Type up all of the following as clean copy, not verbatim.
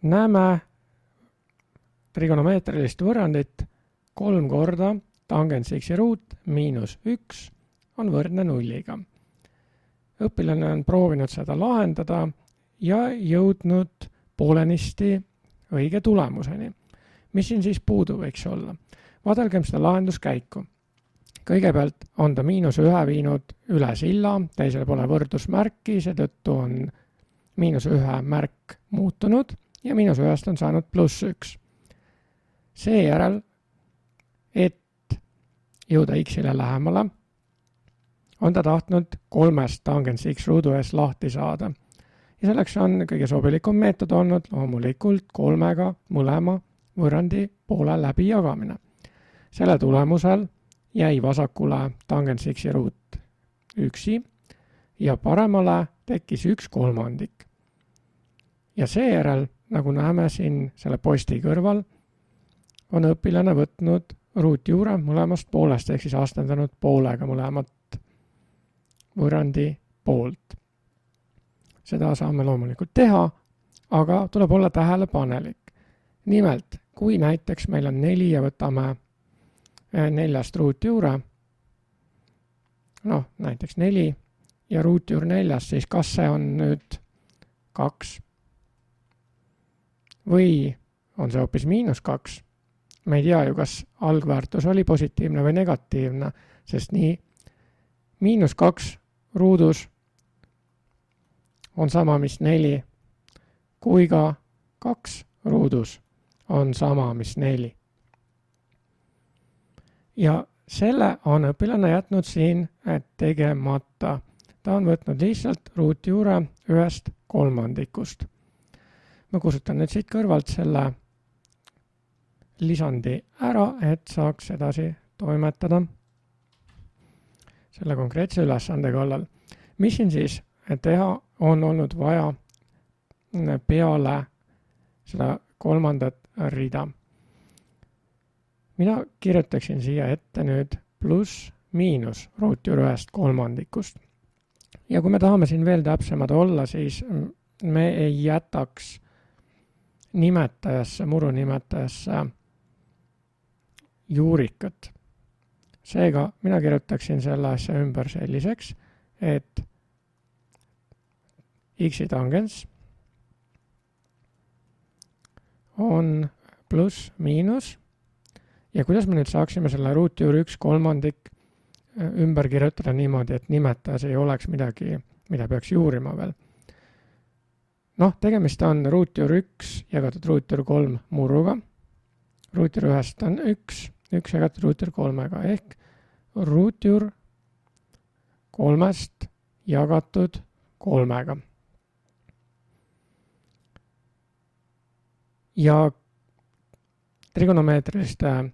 näeme trigonomeetrilist võrrandit 3 korda tangens x ruut miinus 1 on võrdne 0-ga. Õpilane on proovinud seda lahendada ja jõudnud poolenisti õige tulemuseni. Mis siin siis puudu võiks olla? Vaadelgem seda lahenduskäiku. Kõigepealt on ta -1 viinud üle silla, teisel pole võrdusmärki, seetõttu on -1 märk muutunud ja -1 on saanud +1. Seejärel, et jõuda x-ile lähemale, on ta tahtnud 3 tangens x ruudu ees lahti saada. Ja selleks on kõige sobilikum meetod olnud loomulikult 3-ga mõlema võrrandi poole läbi jagamine. Selle tulemusel jäi vasakule tangens x ruut üksi ja paremale tekkis 1/3. Ja seejärel, nagu näeme siin selle posti kõrval, on õpilane võtnud ruutjuure mõlemast poolest ehk siis astendanud poolega mõlemat võrrandi poolt. Seda saame loomulikult teha, aga tuleb olla tähelepanelik. Nimelt, kui näiteks meil on 4 ja võtame 4 ruutjuure, näiteks 4 ja ruutjuur 4, siis kas see on nüüd 2 või on see hoopis -2? Me ei tea ju, kas algväärtus oli positiivne või negatiivne, sest nii -2 ruudus on sama mis 4, kui ka 2 ruudus on sama mis 4. Ja selle on õpilane jätnud siin tegemata. Ta on võtnud lihtsalt ruutjuure 1/3. Ma kustutan nüüd siit kõrvalt selle lisandi ära, et saaks edasi toimetada selle konkreetse ülesande kallal. Mis siin siis teha on olnud vaja peale seda 3. rida? Mina kirjutaksin siia ette nüüd pluss-miinus ruutjuur 1/3. Ja kui me tahame siin veel täpsemad olla, siis me ei jätaks nimetajasse, murunimetajasse juurikat. Seega mina kirjutaksin selle asja ümber selliseks, et x-i tangens on pluss-miinus ja kuidas me nüüd saaksime selle ruutjuur 1/3 ümber kirjutada niimoodi, et nimetajas ei oleks midagi, mida peaks juurima veel. Tegemist on ruutjuur 1 jagatud ruutjuur 3 murruga. Ruutjuur 1 on 1 jagatud ruutjuur 3-ga ehk ruutjuur 3 jagatud 3-ga. Ja trigonomeetriliste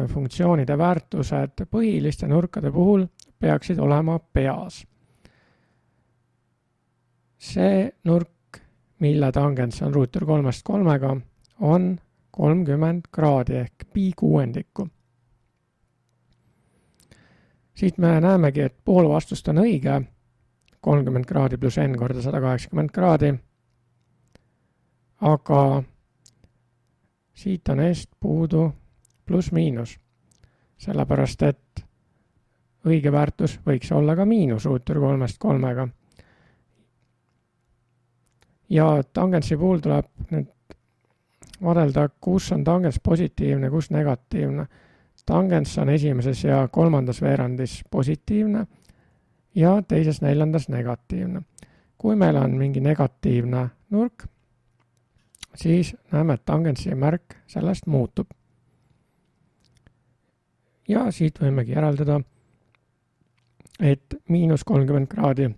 funktsioonide väärtused põhiliste nurkade puhul peaksid olema peas. See nurk, mille tangens on ruutjuur 3-ga, on 30 kraadi ehk pi/6. Siit me näemegi, et pool vastust on õige, 30 kraadi pluss n korda 180 kraadi, aga siit on eest puudu pluss-miinus, sellepärast et õige väärtus võiks olla ka miinus ruutjuur 3-ga. Ja tangensi puhul tuleb nüüd vaadelda, kus on tangens positiivne, kus negatiivne. Tangens on esimeses ja 3. veerandis positiivne ja teises 4. negatiivne. Kui meil on mingi negatiivne nurk, siis näeme, et tangensi märk sellest muutub. Ja siit võimegi järeldada, et -30 kraadi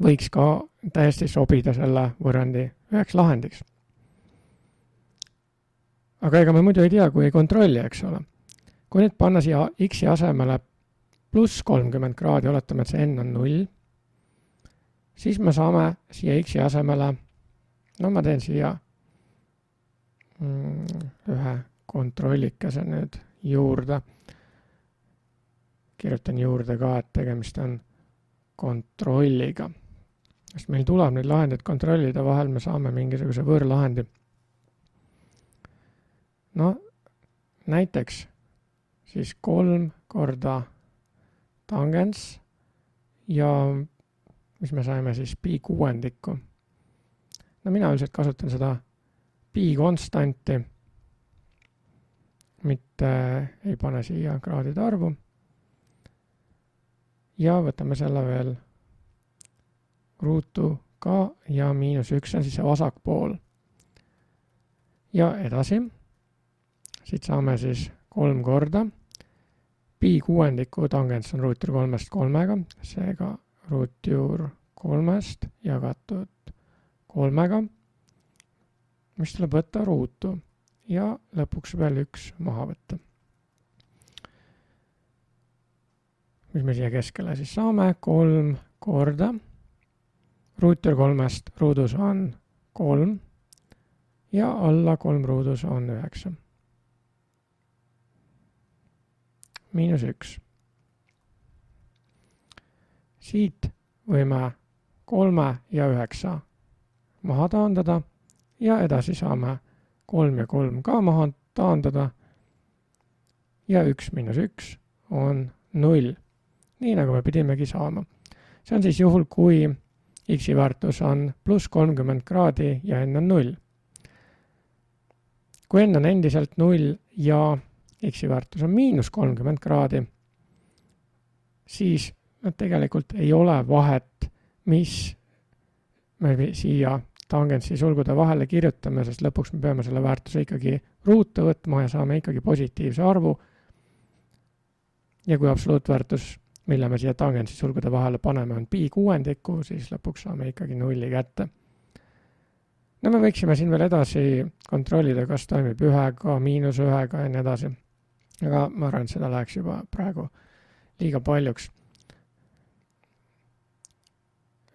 võiks ka täiesti sobida selle võrrandi üheks lahendiks. Aga ega me muidu ei tea, kui ei kontrolli, eks ole. Kui nüüd panna siia x-i asemele pluss 30 kraadi, oletame, et see n on 0, siis me saame siia x-i asemele, ma teen siia ühe kontrollikese nüüd juurde. Kirjutan juurde ka, et tegemist on kontrolliga. sest meil tuleb neid lahendeid kontrollida, vahel me saame mingisuguse võõrlahendi. No näiteks siis 3 korda tangens ja mis me saime siis pi kuuendikku. No mina üldiselt kasutan seda pi konstanti, mitte ei pane siia kraadide arvu. Ja võtame selle veel ruutu ka ja -1 on siis see vasak pool. Ja edasi, siit saame siis 3 korda. Pi kuuendiku tangens on ruutjuur 3-st 3-ga, seega ruutjuur 3-st jagatud 3-ga, mis tuleb võtta ruutu ja lõpuks veel 1 maha võtta. Mis me siia keskele siis saame? 3 korda. Ruutjuur 3-st ruudus on 3 ja alla 3 ruudus on 9. -1. Siit võime 3 ja 9 maha taandada ja edasi saame 3 ja 3 ka maha taandada ja 1 - 1 on 0. Nii nagu me pidimegi saama. See on siis juhul, kui x-i väärtus on pluss 30 kraadi ja n on 0. Kui n on endiselt 0 ja x-i väärtus on miinus 30 kraadi, siis tegelikult ei ole vahet, mis me siia tangentsi sulgude vahele kirjutame, sest lõpuks me peame selle väärtuse ikkagi ruutu võtma ja saame ikkagi positiivse arvu. Ja kui absoluutväärtus, mille me siia tangentsi sulgude vahele paneme, on pi kuuendiku, siis lõpuks saame ikkagi 0 kätte. No me võiksime siin veel edasi kontrollida, kas toimib 1-ga, -1-ga ja nii edasi. Aga ma arvan, et seda läheks juba praegu liiga paljuks.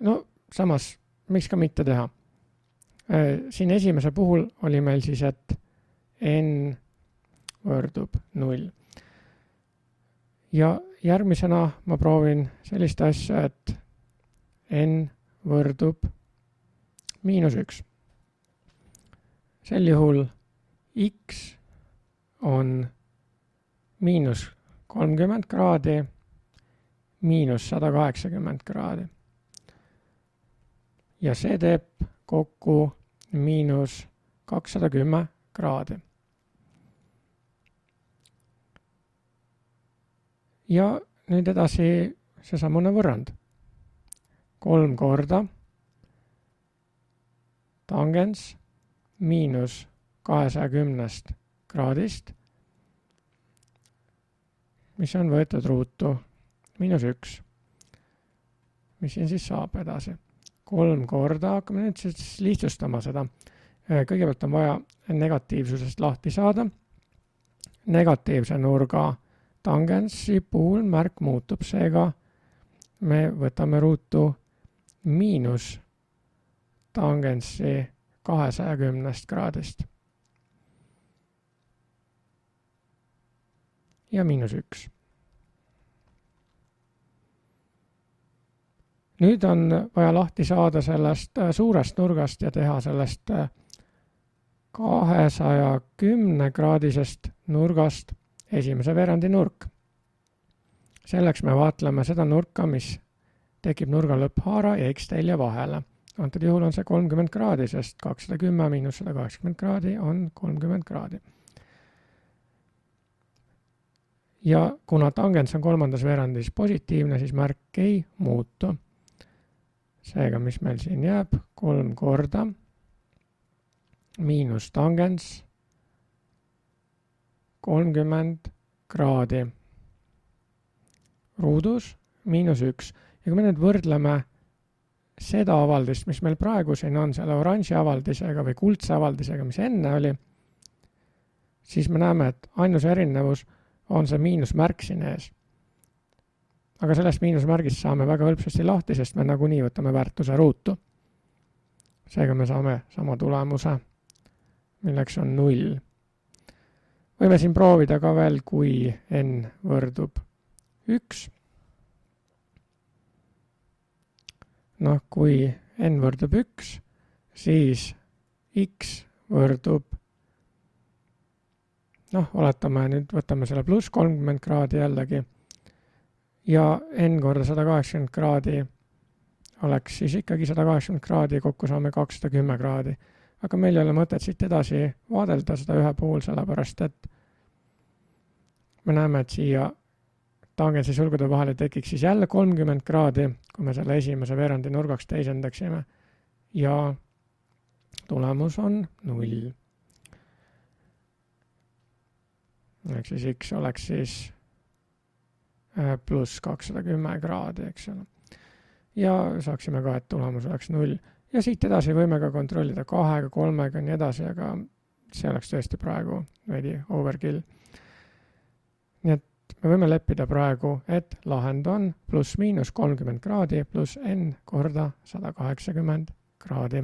No samas, miks ka mitte teha? Siin esimese puhul oli meil siis, et n võrdub 0. Ja järgmisena ma proovin sellist asja, et n võrdub -1. Sel juhul x on -30 kraadi, -180 kraadi. Ja see teeb kokku -210 kraadi. Ja nüüd edasi seesamune võrrand. 3 korda tangens -210 kraadist, mis on võetud ruutu -1. Mis siin siis saab edasi? 3 korda, hakkame nüüd siis lihtsustama seda. Kõigepealt on vaja negatiivsusest lahti saada. Negatiivse nurga tangentsi puhul märk muutub, seega me võtame ruutu miinus tangentsi 210 kraadist. Ja -1. Nüüd on vaja lahti saada sellest suurest nurgast ja teha sellest 210 kraadisest nurgast esimese veerandi nurk. Selleks me vaatleme seda nurka, mis tekib nurga lõpphaara ja X-telje vahele. Antud juhul on see 30 kraadi, sest 210 miinus 180 kraadi on 30 kraadi. Ja kuna tangens on kolmandas veerandis positiivne, siis märk ei muutu. Seega, mis meil siin jääb? 3 korda miinus tangens 30 kraadi ruudus -1. Ja kui me nüüd võrdleme seda avaldist, mis meil praegu siin on, selle oranži avaldisega või kuldse avaldisega, mis enne oli, siis me näeme, et ainus erinevus on see miinusmärk siin ees. Aga sellest miinusmärgist saame väga hõlpsasti lahti, sest me nagunii võtame väärtuse ruutu. Seega me saame sama tulemuse, milleks on 0. Võime siin proovida ka veel, kui n võrdub 1. Noh, kui n võrdub 1, siis x võrdub, oletame nüüd, võtame selle pluss 30 kraadi jällegi, ja n korda 180 kraadi oleks siis ikkagi 180 kraadi, kokku saame 210 kraadi. Aga meil ei ole mõtet siit edasi vaadelda seda ühe puhul, sellepärast et me näeme, et siia tangentsi sulgude vahele tekiks siis jälle 30 kraadi, kui me selle esimese veerandi nurgaks teisendaksime, ja tulemus on 0. Ehk siis x oleks siis pluss 210 kraadi, eks ole. Ja saaksime ka, et tulemus oleks 0. Ja siit edasi võime ka kontrollida 2, 3 ja nii edasi, aga see oleks tõesti praegu veidi overkill. Nii et me võime leppida praegu, et lahend on pluss miinus 30 kraadi pluss n korda 180 kraadi.